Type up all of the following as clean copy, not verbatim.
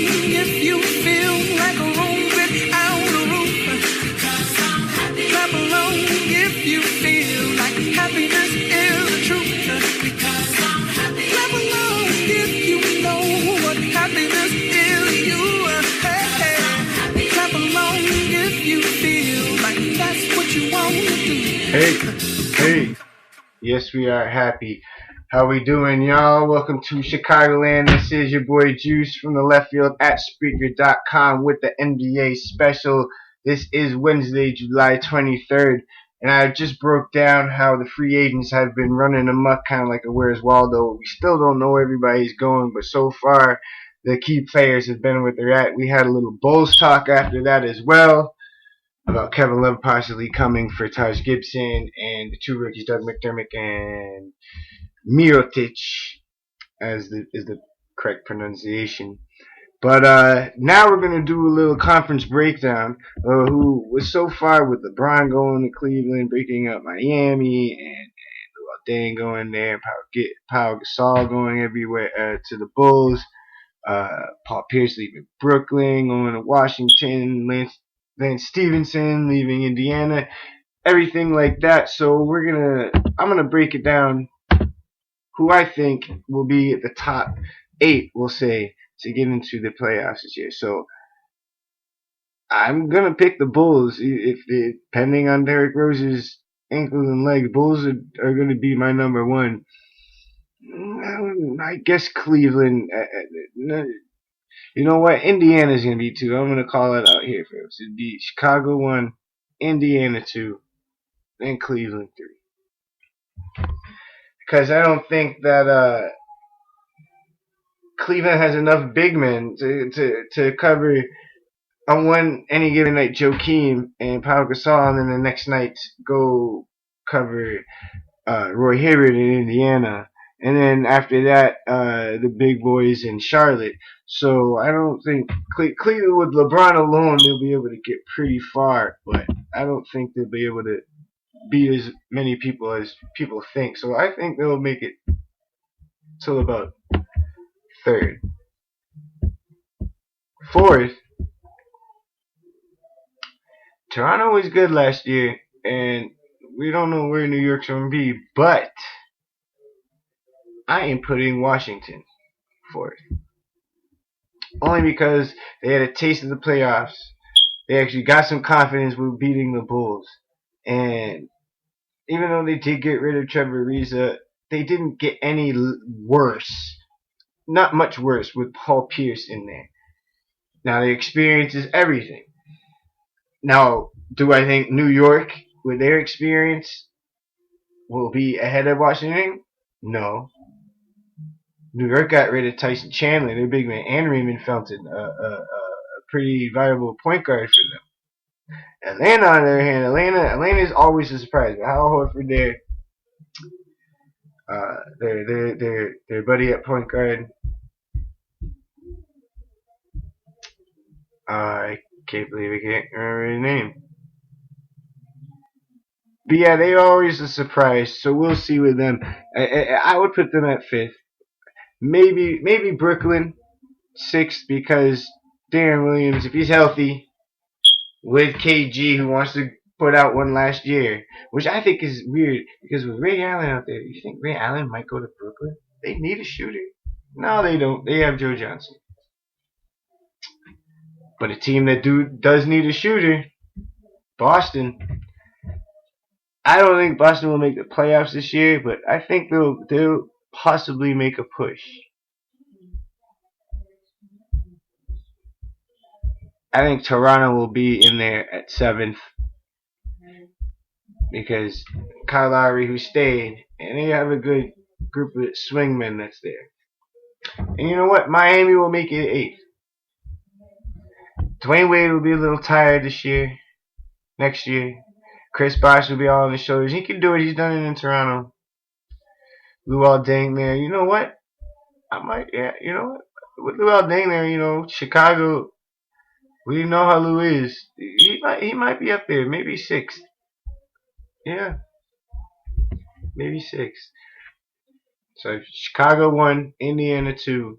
if you feel like a room without a roof. Because I'm happy. Clap along if you feel like happiness is the truth. Because I'm happy. Clap along if you know what happiness is. You, hey. Clap along if you feel like that's what you want to do. Hey. Yes, we are happy. How we doing, y'all? Welcome to Chicagoland. This is your boy Juice from the LeftField at Spreaker.com with the NBA Special. This is Wednesday, July 23rd, and I just broke down how the free agents have been running amok, kind of like a Where's Waldo. We still don't know where everybody's going, but so far the key players have been where they're at. We had a little Bulls talk after that as well, about Kevin Love possibly coming for Taj Gibson and the two rookies, Doug McDermott and Mirotic, as is the correct pronunciation. But now we're going to do a little conference breakdown of who was so far with LeBron going to Cleveland, breaking up Miami, and Dang going there, Pau Gasol going everywhere to the Bulls, Paul Pierce leaving Brooklyn, going to Washington, Lance Stevenson leaving Indiana, everything like that. So I'm gonna break it down who I think will be at the top 8, we'll say, to get into the playoffs this year. So I'm gonna pick the Bulls, depending on Derrick Rose's ankles and legs. Bulls are gonna be my number one. I guess Cleveland. You know what? Indiana's going to be 2. I'm going to call it out here first. It'd be Chicago 1, Indiana 2, then Cleveland 3. Because I don't think that Cleveland has enough big men to cover on any given night Joakim and Pau Gasol, and then the next night go cover Roy Hibbert in Indiana. And then after that, the big boys in Charlotte. So I don't think Cleveland with LeBron alone, they'll be able to get pretty far. But I don't think they'll be able to beat as many people as people think. So I think they'll make it till about 3rd. 4th, Toronto was good last year, and we don't know where New York's going to be, but I am putting Washington 4th. Only because they had a taste of the playoffs. They actually got some confidence with beating the Bulls. And even though they did get rid of Trevor Ariza, they didn't get any worse. Not much worse with Paul Pierce in there. Now, the experience is everything. Now, do I think New York, with their experience, will be ahead of Washington? No. New York got rid of Tyson Chandler, their big man, and Raymond Felton, a pretty viable point guard for them. Atlanta, on the other hand, Atlanta is always a surprise. But Hal Horford there, their buddy at point guard, I can't believe I can't remember his name. But yeah, they're always a surprise. So we'll see with them. I would put them at 5th. Maybe Brooklyn 6th, because Darren Williams, if he's healthy, with KG, who wants to put out one last year, which I think is weird, because with Ray Allen out there, you think Ray Allen might go to Brooklyn? They need a shooter. No, they don't. They have Joe Johnson. But a team that does need a shooter, Boston. I don't think Boston will make the playoffs this year, but I think they'll possibly make a push. I think Toronto will be in there at 7th, because Kyle Lowry, who stayed, and they have a good group of swingmen that's there. And you know what? Miami will make it 8th. Dwayne Wade will be a little tired next year. Chris Bosh will be all on his shoulders. He can do it. He's done it in Toronto. Luol Deng there. You know what? You know what? With Luol Deng there, Chicago, we know how Lou is. He might be up there. Maybe 6th. Yeah. Maybe 6th. So Chicago 1, Indiana 2,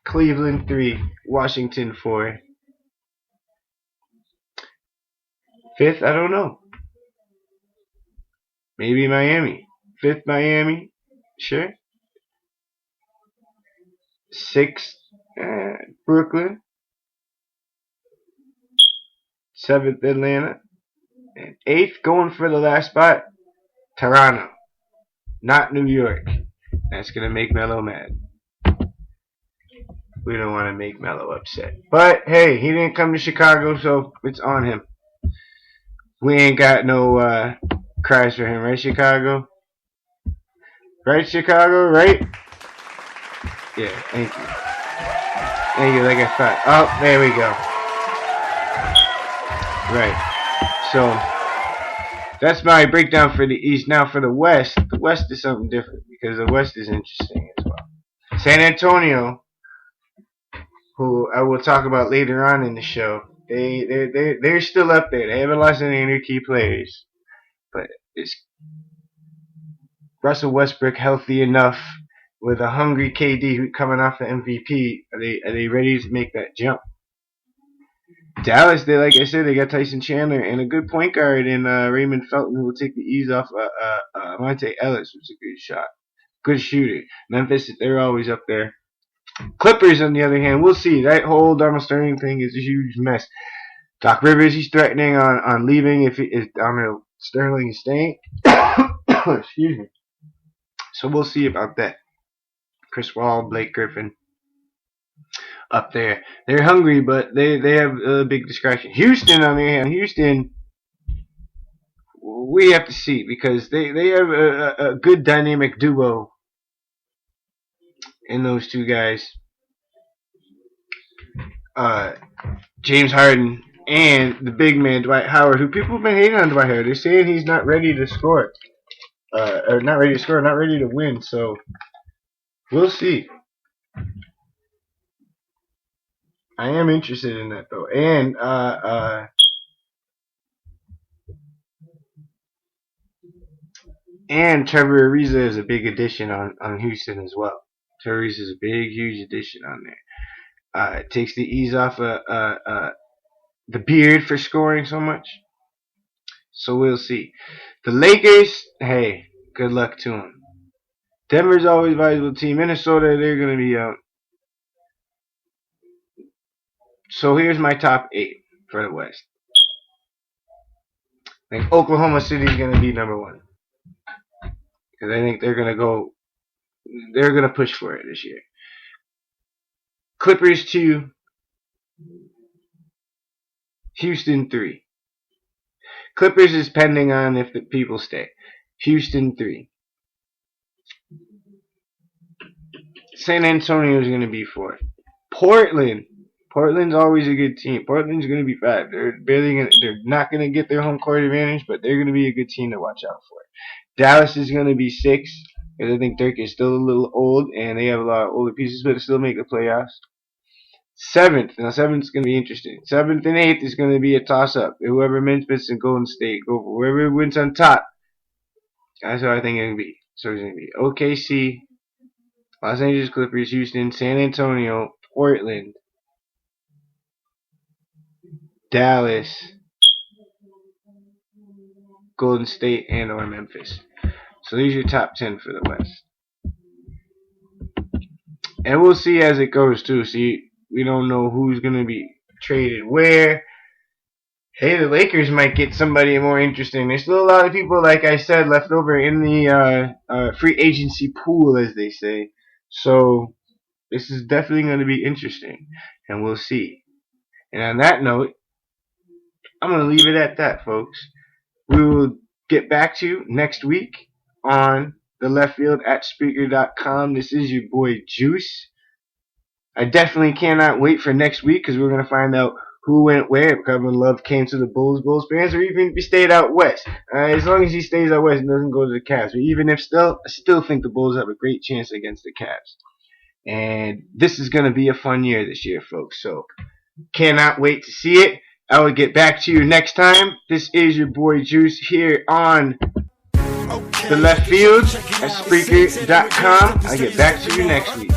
Cleveland 3, Washington 4. Fifth, I don't know. Maybe Miami. Fifth, Miami. Sure. Sixth, Brooklyn. Seventh, Atlanta. And eighth, going for the last spot, Toronto. Not New York. That's going to make Melo mad. We don't want to make Melo upset. But, hey, he didn't come to Chicago, so it's on him. We ain't got no cries for him, right, Chicago? Right, Chicago? Right? Yeah, thank you. Thank you, like I thought. Oh, there we go. Right. So, that's my breakdown for the East. Now, for the West is something different because the West is interesting as well. San Antonio, who I will talk about later on in the show, they're still up there. They haven't lost any of their key players, but is Russell Westbrook healthy enough with a hungry KD coming off the MVP? Are they ready to make that jump? Dallas, like I said, they got Tyson Chandler and a good point guard in Raymond Felton, who will take the ease off Monte Ellis, which is a good shot, good shooter. Memphis, they're always up there. Clippers, on the other hand, we'll see. That whole Donald Sterling thing is a huge mess. Doc Rivers, he's threatening on leaving if Donald Sterling is staying. Excuse me. So we'll see about that. Chris Wall, Blake Griffin, up there. They're hungry, but they have a big distraction. Houston, on the other hand, Houston, we have to see because they have a good dynamic duo in those two guys. James Harden and the big man, Dwight Howard, who people have been hating on Dwight Howard. They're saying he's not ready to score. Or not ready to score, not ready to win. So, we'll see. I am interested in that, though. And Trevor Ariza is a big addition on Houston as well. Trevor Ariza is a big, huge addition on there. It takes the ease off the beard for scoring so much. So we'll see. The Lakers, hey, good luck to them. Denver's always a valuable team. Minnesota, they're going to be out. So here's my top 8 for the West. I think Oklahoma City is going to be number 1. Because I think they're going to push for it this year. Clippers 2. Houston 3. Clippers is pending on if the people stay. Houston 3. San Antonio is going to be 4. Portland's always a good team. Portland's going to be 5. They're not going to get their home court advantage, but they're going to be a good team to watch out for. Dallas is going to be 6, because I think Dirk is still a little old, and they have a lot of older pieces, but still make the playoffs. 7th. Now, 7th is going to be interesting. 7th and 8th is going to be a toss-up. Whoever Memphis and Golden State go for whoever wins on top. That's what I think it's going to be. So it's going to be OKC, Los Angeles Clippers, Houston, San Antonio, Portland, Dallas, Golden State, and or Memphis. So these are your top 10 for the West. And we'll see as it goes too. See, we don't know who's going to be traded where. Hey, the Lakers might get somebody more interesting. There's still a lot of people, like I said, left over in the free agency pool, as they say. So this is definitely going to be interesting. And we'll see. And on that note, I'm going to leave it at that, folks. We will get back to you next week on the Left Field at Spreaker.com. This is your boy Juice. I definitely cannot wait for next week because we're going to find out who went where. If Kevin Love came to the Bulls fans, or even if he stayed out west. As long as he stays out west and doesn't go to the Cavs. But even if I still think the Bulls have a great chance against the Cavs. And this is going to be a fun year this year, folks. So cannot wait to see it. I will get back to you next time. This is your boy Juice here on the Left Field at Spreaker.com. I'll get back to you next week.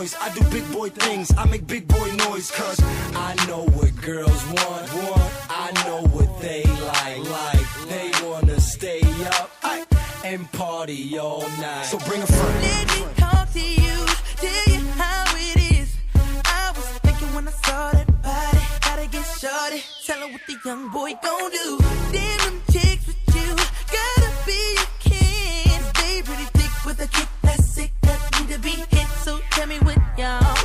noise. I do big boy things, I make big boy noise. Cause I know what girls want. I know what they like. They wanna stay up and party all night. So bring a friend. Let me talk to you, tell you how it is. I was thinking when I saw that body, gotta get shorty. Tell her what the young boy gon' do. Damn them chicks with you, gotta be a kid. They pretty thick with a kick that's sick, that need to be hit. So tell me what y'all